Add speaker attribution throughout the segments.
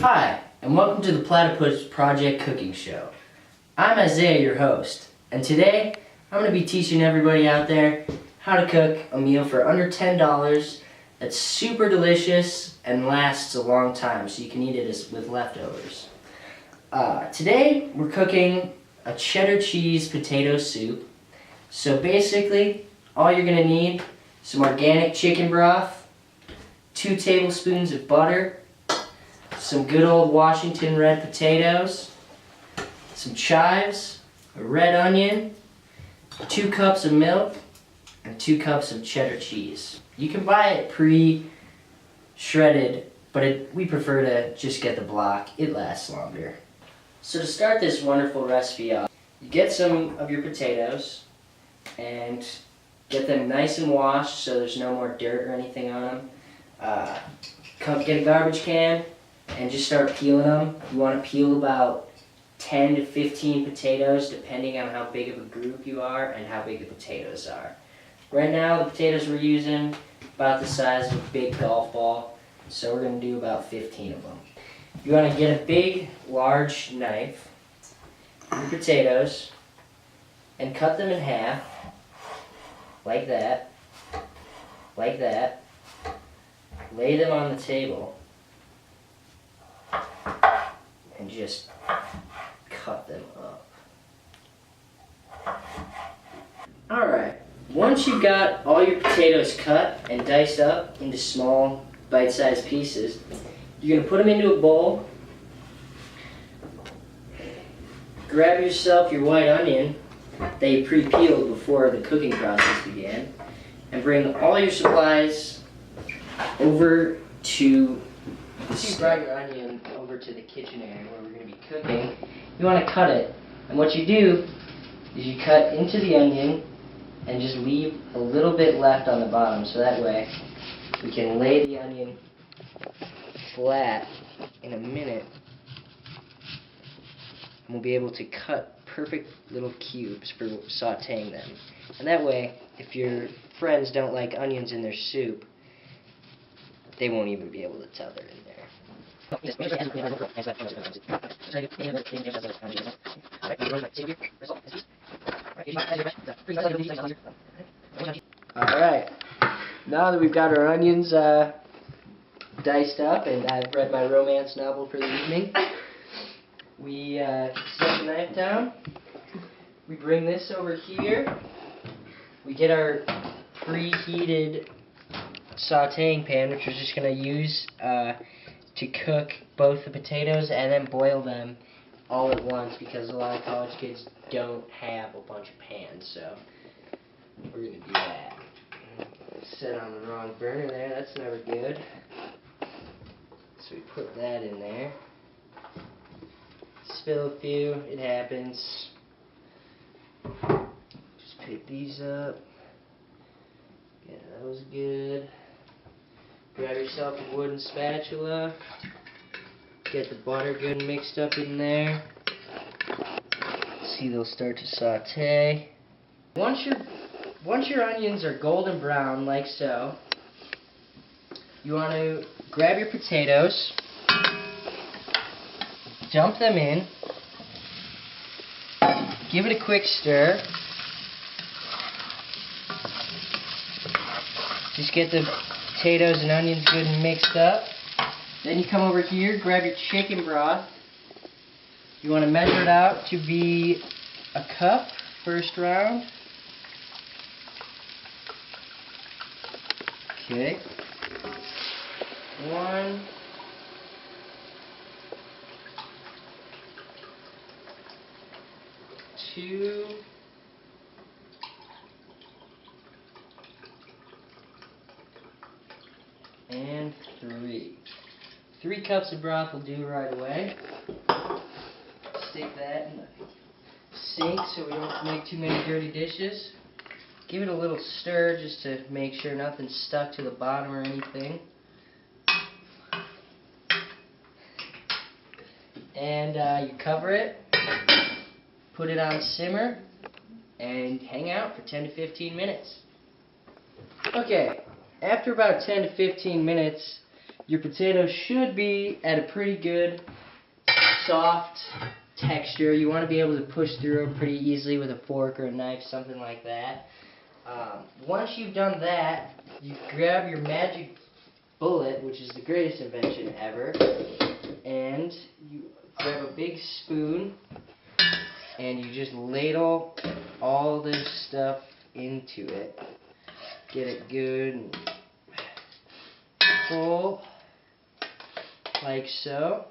Speaker 1: Hi, and welcome to the Platypus Project Cooking Show. I'm Isaiah, your host, and today I'm going to be teaching everybody out there how to cook a meal for under $10 that's super delicious and lasts a long time, so you can eat it with leftovers. Today we're cooking a cheddar cheese potato soup. So basically, all you're going to need is some organic chicken broth, 2 tablespoons of butter, some good old Washington red potatoes, some chives, a red onion, 2 cups of milk, and 2 cups of cheddar cheese. You can buy it pre-shredded, but we prefer to just get the block. It lasts longer. So to start this wonderful recipe off, you get some of your potatoes and get them nice and washed so there's no more dirt or anything on them. Get a garbage can and just start peeling them. You want to peel about 10 to 15 potatoes depending on how big of a group you are and how big the potatoes are. Right now the potatoes we're using about the size of a big golf ball, so we're going to do about 15 of them. You want to get a big, large knife, your potatoes, and cut them in half, like that, like that. Lay them on the table, and just cut them up. Alright, once you've got all your potatoes cut and diced up into small, bite-sized pieces, you're going to put them into a bowl. Grab yourself your white onion that you pre-peeled before the cooking process began, and bring all your supplies over to you brought your onion over to the kitchen area where we're going to be cooking. You want to cut it, and what you do is you cut into the onion and just leave a little bit left on the bottom, so that way we can lay the onion flat in a minute, and we'll be able to cut perfect little cubes for sauteing them. And that way, if your friends don't like onions in their soup, they won't even be able to tell they're in there. Alright, now that we've got our onions diced up and I've read my romance novel for the evening, we set the knife down, we bring this over here, we get our preheated sauteing pan, which we're just going to use to cook both the potatoes and then boil them all at once, because a lot of college kids don't have a bunch of pans, so we're going to do that. Set on the wrong burner there, that's never good. So we put that in there. Spill a few, it happens. Just pick these up. Yeah, that was good. Grab yourself a wooden spatula. Get the butter good and mixed up in there. See, they'll start to saute. Once your onions are golden brown, like so, you want to grab your potatoes, dump them in, give it a quick stir. Just get the potatoes and onions good and mixed up. Then you come over here, grab your chicken broth. You want to measure it out to be a cup, first round. Okay. 1, 2, and 3. 3 cups of broth will do right away. Stick that in the sink so we don't make too many dirty dishes. Give it a little stir just to make sure nothing's stuck to the bottom or anything. And you cover it, put it on simmer, and hang out for 10 to 15 minutes. Okay, after about 10 to 15 minutes, Your potatoes should be at a pretty good soft texture. You want to be able to push through them pretty easily with a fork or a knife, something like that. Once you've done that, you grab your magic bullet, which is the greatest invention ever, and you grab a big spoon and you just ladle all this stuff into it. Get it good and full, like so.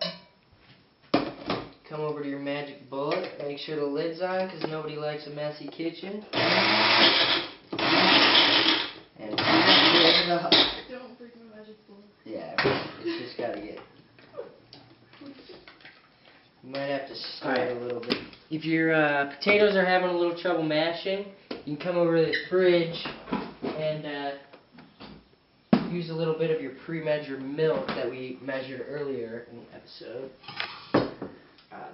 Speaker 1: Come over to your magic bullet, make sure the lid's on because nobody likes a messy kitchen. And it up.
Speaker 2: Don't break my magic bullet.
Speaker 1: Yeah, it's just gotta get. You might have to stir it a little bit. If your potatoes are having a little trouble mashing, you can come over to the fridge and use a little bit of your pre-measured milk that we measured earlier in the episode.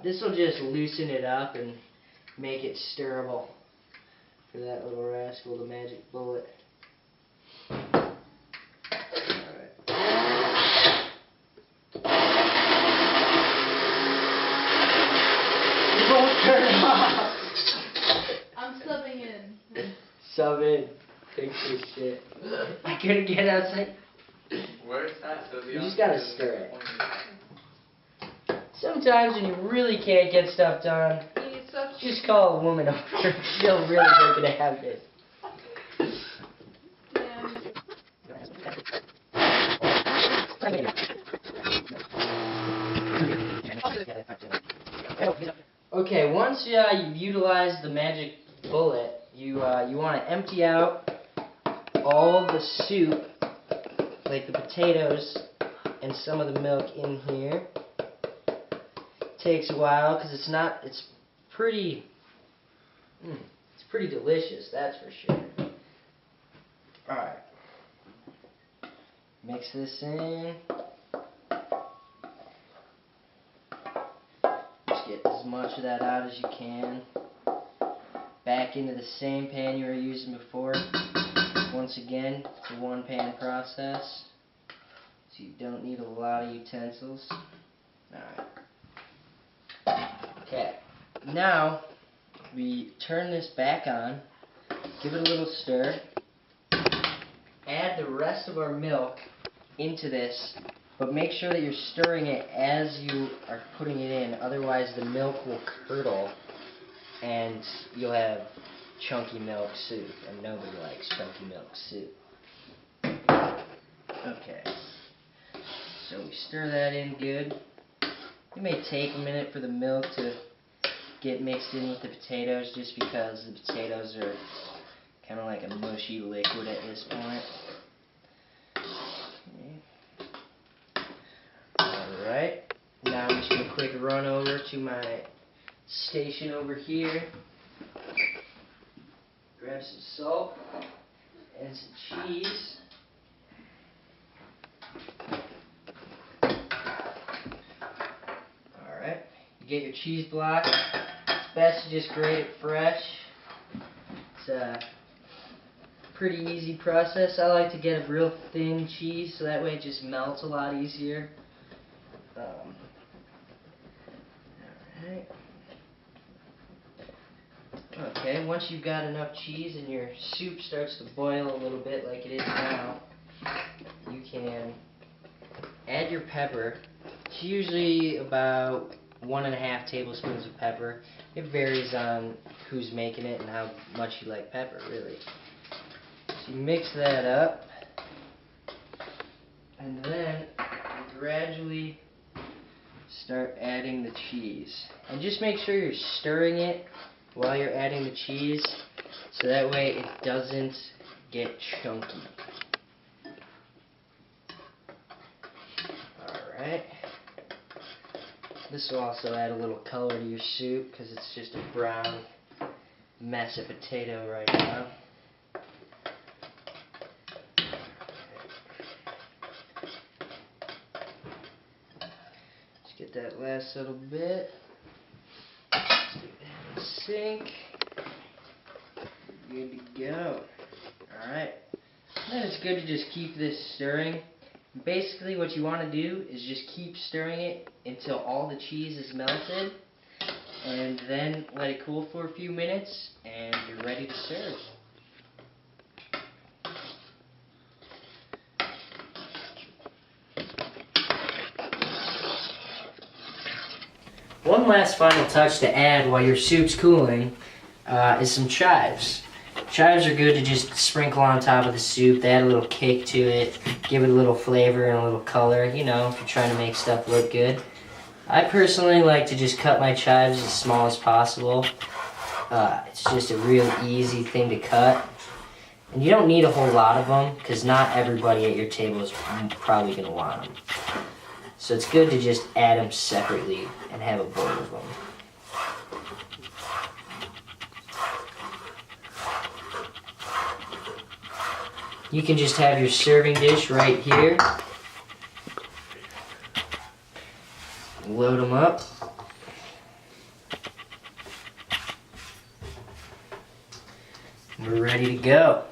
Speaker 1: This will just loosen it up and make it stirrable for that little rascal, the magic bullet. Turn it off.
Speaker 2: I'm subbing in.
Speaker 1: Sub in. Fix this shit. I couldn't get outside.
Speaker 3: Where's that? So
Speaker 1: You just gotta stir it. Sometimes when you really can't get stuff done, just call a woman over. She'll really make it happen. Okay, once you've utilized the magic bullet, you want to empty out all the soup, like the potatoes and some of the milk in here. Takes a while because it's pretty delicious, that's for sure. Alright. Mix this in. Just get as much of that out as you can. Back into the same pan you were using before. Once again, it's a one-pan process, so you don't need a lot of utensils. Alright. Okay, now we turn this back on, give it a little stir, add the rest of our milk into this, but make sure that you're stirring it as you are putting it in, otherwise the milk will curdle and you'll have chunky milk soup, and nobody likes chunky milk soup. Okay, so we stir that in good. It may take a minute for the milk to get mixed in with the potatoes just because the potatoes are kind of like a mushy liquid at this point. Alright, now I'm just going to quick run over to my station over here. Grab some salt and some cheese. Alright, you get your cheese block. It's best to just grate it fresh. It's a pretty easy process. I like to get a real thin cheese so that way it just melts a lot easier. Alright. Okay, once you've got enough cheese and your soup starts to boil a little bit like it is now, you can add your pepper. It's usually about 1.5 tablespoons of pepper. It varies on who's making it and how much you like pepper, really. So you mix that up, and then you gradually start adding the cheese. And just make sure you're stirring it while you're adding the cheese, so that way it doesn't get chunky. Alright. This will also add a little color to your soup because it's just a brown mess of potato right now. Just get that last little bit. Stick that in the sink. Good to go. Alright. Then it's good to just keep this stirring Basically what you want to do is just keep stirring it until all the cheese is melted, and then let it cool for a few minutes and you're ready to serve. One last final touch to add while your soup's cooling is some chives. Chives are good to just sprinkle on top of the soup. They add a little kick to it, give it a little flavor and a little color, you know, if you're trying to make stuff look good. I personally like to just cut my chives as small as possible. It's just a real easy thing to cut. And you don't need a whole lot of them, because not everybody at your table is probably going to want them. So it's good to just add them separately and have a bowl of them. You can just have your serving dish right here. Load them up. We're ready to go.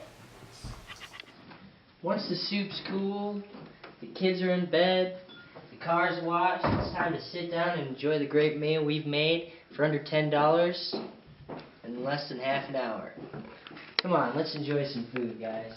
Speaker 1: Once the soup's cooled, the kids are in bed, the car's washed, it's time to sit down and enjoy the great meal we've made for under $10 in less than half an hour. Come on, let's enjoy some food, guys.